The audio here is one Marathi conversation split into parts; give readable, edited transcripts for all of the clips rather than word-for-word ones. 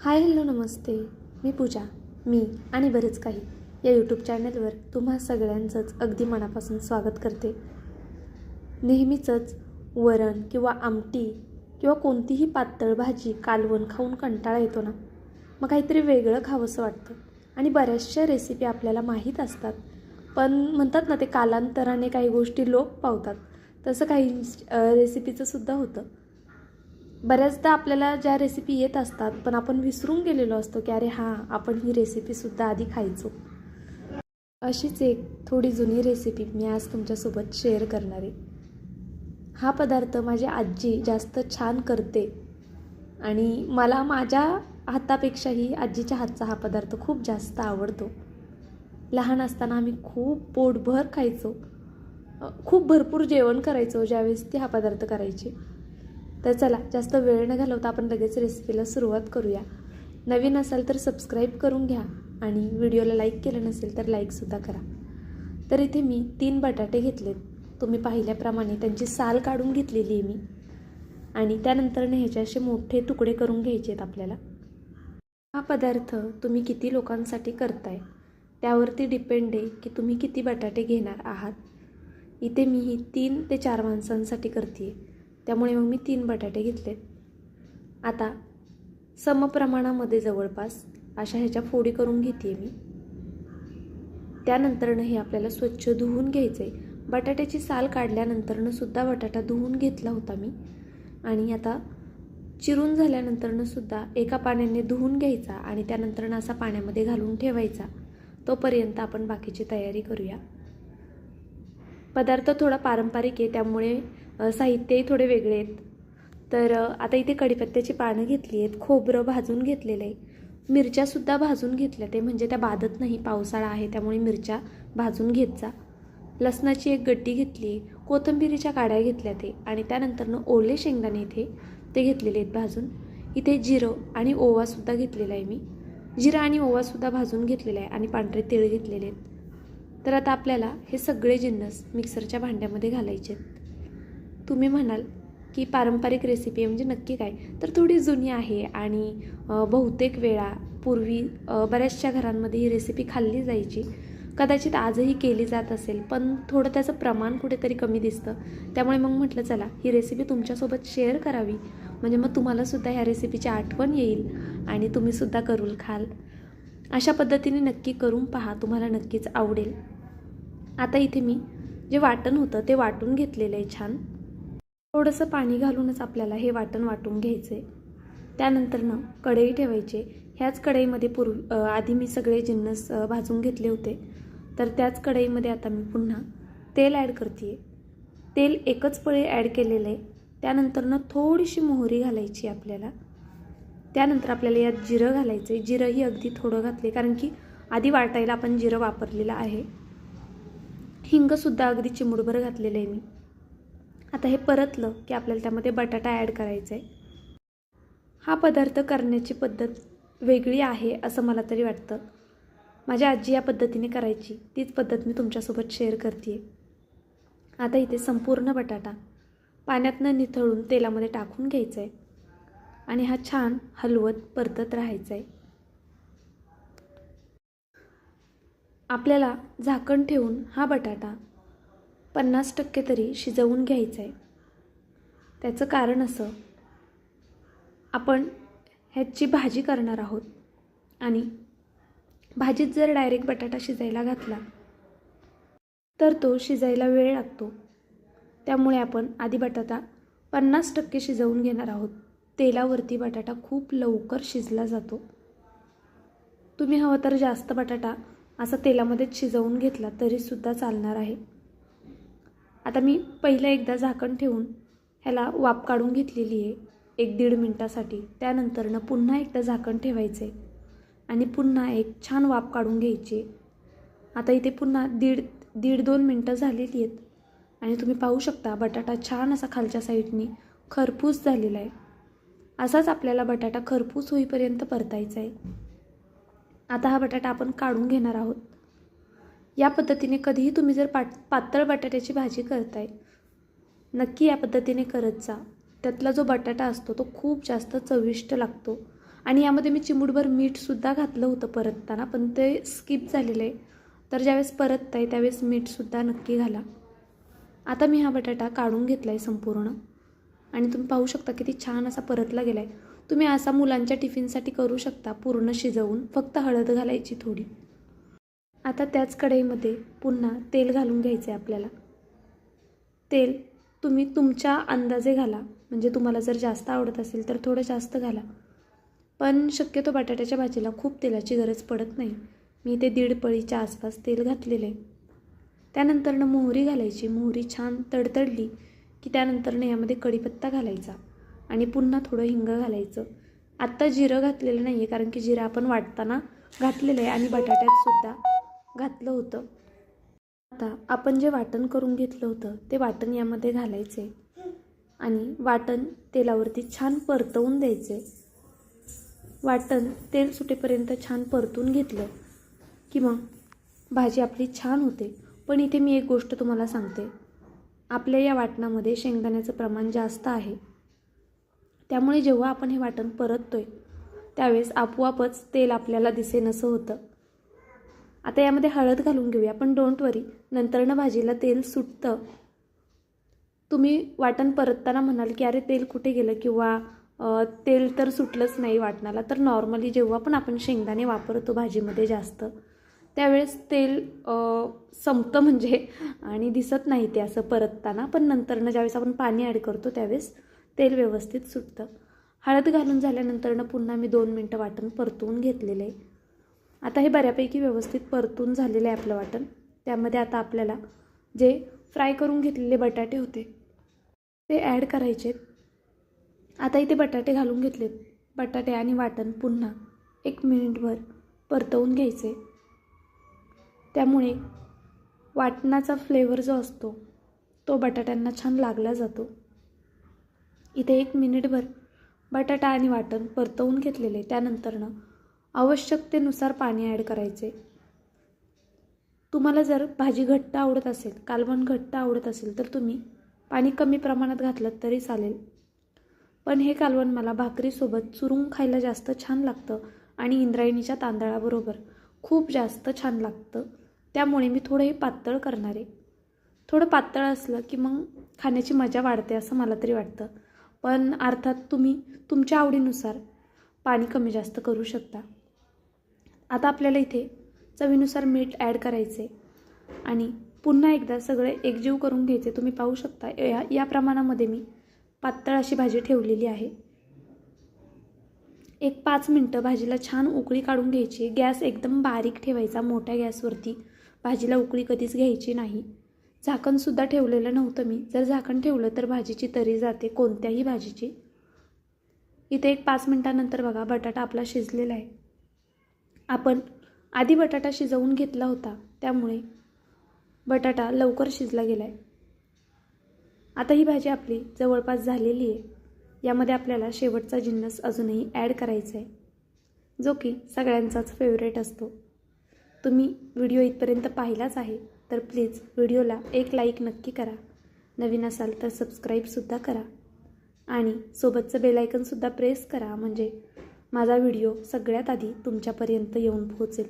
हाय हॅलो नमस्ते. मी पूजा. मी आणि बरेच काही या यूट्यूब चॅनलवर तुम्हा सगळ्यांचंच अगदी मनापासून स्वागत करते. नेहमीचंच वरण किंवा आमटी किंवा कोणतीही पातळ भाजी कालवण खाऊन कंटाळा येतो ना. मग काहीतरी वेगळं खावंसं वाटतं आणि बऱ्याचशा रेसिपी आपल्याला माहीत असतात, पण म्हणतात ना ते कालांतराने काही गोष्टी लोप पावतात. तसं काही रेसिपीचं सुद्धा होतं. बऱ्याचदा आपल्याला ज्या रेसिपी येत असतात पण आपण विसरून गेलेलो असतो की अरे हां, आपण ही रेसिपीसुद्धा आधी खायचो. अशीच एक थोडी जुनी रेसिपी मी आज तुमच्यासोबत शेअर करणार आहे. हा पदार्थ माझी आजी जास्त छान करते आणि मला माझ्या हातापेक्षाही आजीच्या हातचा हा पदार्थ खूप जास्त आवडतो. लहान असताना आम्ही खूप पोटभर खायचो. खूप भरपूर जेवण करायचो ज्यावेळेस ती हा पदार्थ करायची. तर चला जास्त वेळ न घालवता आपण लगेच रेसिपीला सुरुवात करूया. नवीन असाल तर सबस्क्राईब करून घ्या आणि व्हिडिओला लाईक केलं नसेल तर लाईकसुद्धा करा. तर इथे मी 3 बटाटे घेतलेत. तुम्ही पाहिल्याप्रमाणे त्यांची साल काढून घेतलेली आहे मी आणि त्यानंतरने ह्याचे असे मोठे तुकडे करून घ्यायचे आहेत आपल्याला. हा पदार्थ तुम्ही किती लोकांसाठी करताय त्यावरती डिपेंड आहे की तुम्ही किती बटाटे घेणार आहात. इथे मी ही 3 ते 4 माणसांसाठी करते आहे, त्यामुळे मग मी 3 बटाटे घेतलेत. आता समप्रमाणामध्ये जवळपास अशा ह्याच्या फोडी करून घेते मी. त्यानंतरनं हे आपल्याला स्वच्छ धुवून घ्यायचं आहे. बटाट्याची साल काढल्यानंतरनं सुद्धा बटाटा धुवून घेतला होता मी आणि आता चिरून झाल्यानंतरनं सुद्धा एका पाण्याने धुवून घ्यायचा आणि त्यानंतरनं असा पाण्यामध्ये घालून ठेवायचा. तोपर्यंत आपण बाकीची तयारी करूया. पदार्थ थोडा पारंपरिक आहे त्यामुळे साहित्यही थोडे वेगळे आहेत. तर आता इथे कढीपत्त्याची पानं घेतली आहेत, खोबरं भाजून घेतलेलं आहे, मिरच्यासुद्धा भाजून घेतल्या ते म्हणजे त्या बाधत नाही, पावसाळा आहे त्यामुळे मिरच्या भाजून घेत जा. लसणाची एक गड्डी घेतली आहे, कोथिंबिरीच्या काड्या घेतल्या ते आणि त्यानंतरनं ओले शेंगदाणे इथे ते घेतलेले आहेत भाजून. इथे जिरं आणि ओवासुद्धा घेतलेला आहे मी. जिरं आणि ओवासुद्धा भाजून घेतलेला आहे आणि पांढरे तीळ घेतलेले आहेत. तर आता आपल्याला हे सगळे जिन्नस मिक्सरच्या भांड्यामध्ये घालायचे आहेत. तुम्ही म्हणाल की पारंपरिक रेसिपी म्हणजे नक्की काय, तर थोडी जुनी आहे आणि बहुतेक वेळा पूर्वी बऱ्याचशा घरांमध्ये ही रेसिपी खाल्ली जायची. कदाचित आजही केली जात असेल पण थोडं त्याचं प्रमाण कुठेतरी कमी दिसतं. त्यामुळे मग म्हटलं चला ही रेसिपी तुमच्यासोबत शेअर करावी, म्हणजे मग तुम्हालासुद्धा ह्या रेसिपीची आठवण येईल आणि तुम्हीसुद्धा करून खाल. अशा पद्धतीने नक्की करून पहा, तुम्हाला नक्कीच आवडेल. आता इथे मी जे वाटण होतं ते वाटून घेतलेलं आहे छान. थोडंसं पाणी घालूनच आपल्याला हे वाटण वाटून घ्यायचं आहे. त्यानंतरनं कढई ठेवायचे. ह्याच कढईमध्ये आधी मी सगळे जिन्नस भाजून घेतले होते, तर त्याच कढईमध्ये आता मी पुन्हा तेल ॲड करते आहे. तेल एकच पळी ॲड केलेलं आहे. त्यानंतरनं थोडीशी मोहरी घालायची आपल्याला. त्यानंतर आपल्याला यात जिरं घालायचं आहे. जिरंही अगदी थोडं घातले कारण की आधी वाटायला आपण जिरं वापरलेलं आहे. हिंगसुद्धा अगदी चिमूटभर घातलेलं आहे मी. आता हे परतलं की आपल्याला त्यामध्ये बटाटा ॲड करायचा आहे. हा पदार्थ करण्याची पद्धत वेगळी आहे असं मला तरी वाटतं. माझ्या आजी या पद्धतीने करायची, तीच पद्धत मी तुमच्यासोबत शेअर करते आहे. आता इथे संपूर्ण बटाटा पाण्यातनं निथळून तेलामध्ये टाकून घ्यायचा आहे आणि हा छान हलवत परतत राहायचा आहे. आपल्याला झाकण ठेवून हा बटाटा 50% तरी शिजवून घ्यायचा आहे. त्याचं कारण असं, आपण ह्याची भाजी करणार आहोत आणि भाजीत जर डायरेक्ट बटाटा शिजायला घातला तर तो शिजायला वेळ लागतो. त्यामुळे आपण आधी बटाटा 50% शिजवून घेणार आहोत. तेलावरती बटाटा खूप लवकर शिजला जातो. तुम्ही हवं तर जास्त बटाटा असा तेलामध्येच शिजवून घेतला तरीसुद्धा चालणार आहे. आता मी पहिलं एकदा झाकण ठेवून ह्याला वाफ काढून घेतलेली आहे 1-1.5 मिनटासाठी. त्यानंतरनं पुन्हा एकदा झाकण ठेवायचं आहे आणि पुन्हा एक छान वाफ काढून घ्यायची. आता इथे पुन्हा 1.5-2 मिनटं झालेली आहेत आणि तुम्ही पाहू शकता बटाटा छान असा खालच्या साईडनी खरपूस झालेला आहे. असाच आपल्याला बटाटा खरपूस होईपर्यंत परतायचा आहे. आता हा बटाटा आपण काढून घेणार आहोत. या पद्धतीने कधीही तुम्ही जर पातळ बटाट्याची भाजी करताय, नक्की या पद्धतीने करत जा. त्यातला जो बटाटा असतो तो खूप जास्त चविष्ट लागतो आणि यामध्ये मी चिमूटभर मीठसुद्धा घातलं होतं परतताना, पण ते स्किप झालेलं आहे. तर ज्यावेळेस परतताय त्यावेळेस मीठसुद्धा नक्की घाला. आता मी हा बटाटा काढून घेतला आहे संपूर्ण आणि तुम्ही पाहू शकता किती छान असा परतला गेला आहे. तुम्ही असा मुलांच्या टिफिनसाठी करू शकता, पूर्ण शिजवून फक्त हळद घालायची थोडी. आता त्याच कढईमध्ये पुन्हा तेल घालून घ्यायचं आहे आपल्याला. तेल तुम्ही तुमच्या अंदाजे घाला, म्हणजे तुम्हाला जर जास्त आवडत असेल तर थोडं जास्त घाला, पण शक्यतो बटाट्याच्या भाजीला खूप तेलाची गरज पडत नाही. मी ते 1.5 पळीच्या आसपास तेल घातलेलं आहे. त्यानंतरनं मोहरी घालायची. मोहरी छान तडतडली की त्यानंतरनं यामध्ये कढीपत्ता घालायचा आणि पुन्हा थोडं हिंग घालायचं. आत्ता जिरं घातलेलं नाही आहे, कारण की जिरं आपण वाटताना घातलेलं आहे आणि बटाट्यातसुद्धा घातलं होतं. आता आपण जे वाटण करून घेतलं होतं ते वाटण यामध्ये घालायचे आणि वाटण तेलावरती छान परतवून द्यायचे. वाटण तेल सुटेपर्यंत छान परतून घेतलं की मग भाजी आपली छान होते. पण इथे मी एक गोष्ट तुम्हाला सांगते, आपल्या या वाटणामध्ये शेंगदाण्याचं प्रमाण जास्त आहे. त्यामुळे जेव्हा आपण हे वाटण परततोय त्यावेळेस आपोआपच तेल आपल्याला दिसेनसं होतं. आता यामध्ये हळद घालून घेऊया, पण डोंट वरी, नंतरनं भाजीला तेल सुटतं. तुम्ही वाटण परतताना म्हणाल की अरे तेल कुठे गेलं किंवा तेल तर सुटलंच नाही वाटणाला, तर नॉर्मली जेव्हा पण आपण शेंगदाणे वापरतो भाजीमध्ये जास्त, त्यावेळेस तेल संपतं म्हणजे आणि दिसत नाही ते असं परतताना, पण नंतरनं ज्यावेळेस आपण पाणी ॲड करतो त्यावेळेस तेल व्यवस्थित सुटतं. हळद घालून झाल्यानंतरनं पुन्हा मी 2 मिनटं वाटण परतवून घेतलेलं आहे. आता हे बऱ्यापैकी व्यवस्थित परतून झालेलं आहे आपलं वाटण. त्यामध्ये आता आपल्याला जे फ्राय करून घेतलेले बटाटे होते ते ॲड करायचे. आता इथे बटाटे घालून घेतलेत. बटाटे आणि वाटण पुन्हा 1 मिनिटभर परतवून घ्यायचे. त्यामुळे वाटणाचा फ्लेवर जो असतो तो बटाट्यांना छान लागला जातो. इथे 1 मिनिटभर बटाटा आणि वाटण परतवून घेतलेले. त्यानंतरनं आवश्यकतेनुसार पाणी ॲड करायचे. तुम्हाला जर भाजी घट्ट आवडत असेल, कालवण घट्ट आवडत असेल तर तुम्ही पाणी कमी प्रमाणात घातलं तरी चालेल. पण हे कालवण मला भाकरीसोबत चुरून खायला जास्त छान लागतं आणि इंद्रायणीच्या तांदळाबरोबर खूप जास्त छान लागतं. त्यामुळे मी थोडं हे पातळ करणार आहे. थोडं पातळ असलं की मग खाण्याची मजा वाढते असं मला तरी वाटतं. पण अर्थात तुम्ही तुमच्या आवडीनुसार पाणी कमी जास्त करू शकता. आता आपल्याला इथे चवीनुसार मीठ ॲड करायचे आणि पुन्हा एकदा सगळे एकजीव करून घ्यायचे. तुम्ही पाहू शकता या प्रमाणामध्ये मी पातळ अशी भाजी ठेवलेली आहे. 5 मिनटं भाजीला छान उकळी काढून घ्यायची. गॅस एकदम बारीक ठेवायचा. मोठ्या गॅसवरती भाजीला उकळी कधीच घ्यायची नाही. झाकणसुद्धा ठेवलेलं नव्हतं मी. जर झाकण ठेवलं तर भाजीची तरी जाते कोणत्याही भाजीची. इथे 5 मिनटानंतर बघा बटाटा आपला शिजलेला आहे. आपण आधी बटाटा शिजवून घेतला होता त्यामुळे बटाटा लवकर शिजला गेला आहे. आता ही भाजी आपली जवळपास झालेली आहे. यामध्ये आपल्याला शेवटचा जिन्नस अजूनही ॲड करायचा आहे, जो की सगळ्यांचाच फेवरेट असतो. तुम्ही व्हिडिओ इथपर्यंत पाहिलाच आहे तर प्लीज व्हिडिओला एक लाईक नक्की करा. नवीन असाल तर सबस्क्राईबसुद्धा करा आणि सोबतचं बेलायकनसुद्धा प्रेस करा, म्हणजे माझा व्हिडिओ सगळ्यात आधी तुमच्यापर्यंत येऊन पोहोचेल.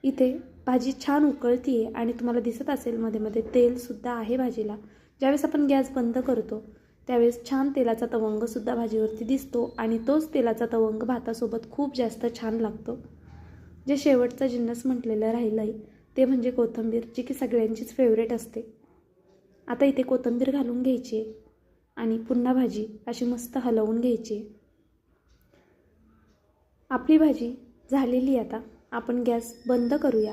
इथे भाजी छान उकळती आहे आणि तुम्हाला दिसत असेल मध्ये मध्ये तेलसुद्धा आहे भाजीला. ज्यावेळेस आपण गॅस बंद करतो त्यावेळेस छान तेलाचा तवंगसुद्धा भाजीवरती दिसतो आणि तोच तेलाचा तवंग भातासोबत खूप जास्त छान लागतो. जे शेवटचं जिन्नस म्हटलेलं राहिलं आहे ते म्हणजे कोथिंबीर, जी की सगळ्यांचीच फेवरेट असते. आता इथे कोथिंबीर घालून घ्यायची आहे आणि पुन्हा भाजी अशी मस्त हलवून घ्यायची. आपली भाजी झालेली. आता आपण गॅस बंद करूया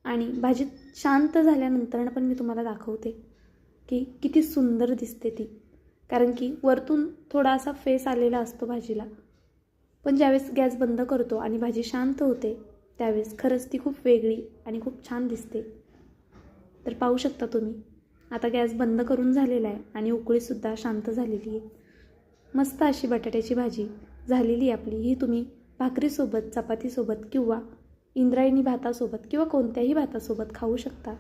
आणि भाजी शांत झाल्यानंतर पण मी तुम्हाला दाखवते की किती सुंदर दिसते ती. कारण की वरतून थोडासा फेस आलेला असतो भाजीला, पण ज्यावेळेस गॅस बंद करतो आणि भाजी शांत होते त्यावेळेस खरंच ती खूप वेगळी आणि खूप छान दिसते. तर पाहू शकता तुम्ही आता गॅस बंद करून झालेला आहे आणि उकळीसुद्धा शांत झालेली आहे. मस्त अशी बटाट्याची भाजी झालेली आपली. ही तुम्ही भाकरीसोबत, चपातीसोबत किंवा इंद्रायणी भातासोबत किंवा कोणत्याही भातासोबत खाऊ शकता.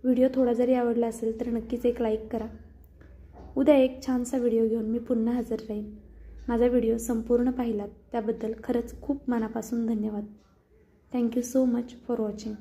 व्हिडिओ थोडा जरी आवडला असेल तर नक्कीच एक लाईक करा. उद्या एक छानसा व्हिडिओ घेऊन मी पुन्हा हजर राहीन. माझा व्हिडिओ संपूर्ण पाहिलात त्याबद्दल खरंच खूप मनापासून धन्यवाद. Thank you so much for watching.